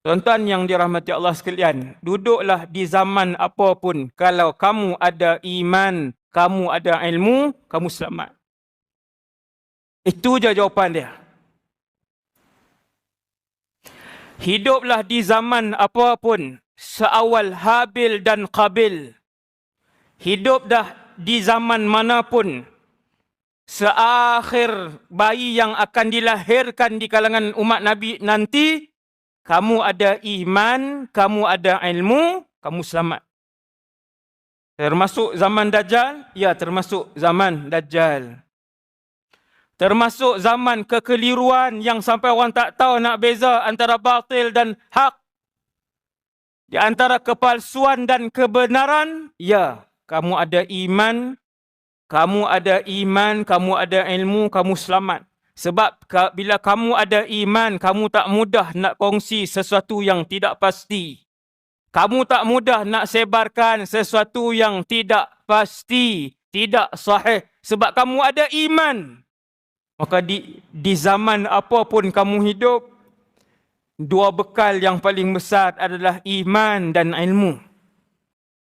Tuan-tuan yang dirahmati Allah sekalian, duduklah di zaman apapun, kalau kamu ada iman, kamu ada ilmu, kamu selamat. Itu je jawapan dia. Hiduplah di zaman apapun, seawal Habil dan Qabil. Hidup dah di zaman manapun, seakhir bayi yang akan dilahirkan di kalangan umat Nabi nanti, kamu ada iman, kamu ada ilmu, kamu selamat. Termasuk zaman Dajjal? Ya, termasuk zaman Dajjal. Termasuk zaman kekeliruan yang sampai orang tak tahu nak beza antara batil dan hak. Di antara kepalsuan dan kebenaran, ya, kamu ada iman, kamu ada ilmu, kamu selamat. Sebab bila kamu ada iman, kamu tak mudah nak kongsi sesuatu yang tidak pasti. Kamu tak mudah nak sebarkan sesuatu yang tidak pasti, tidak sahih. Sebab kamu ada iman. Maka di zaman apapun kamu hidup, dua bekal yang paling besar adalah iman dan ilmu.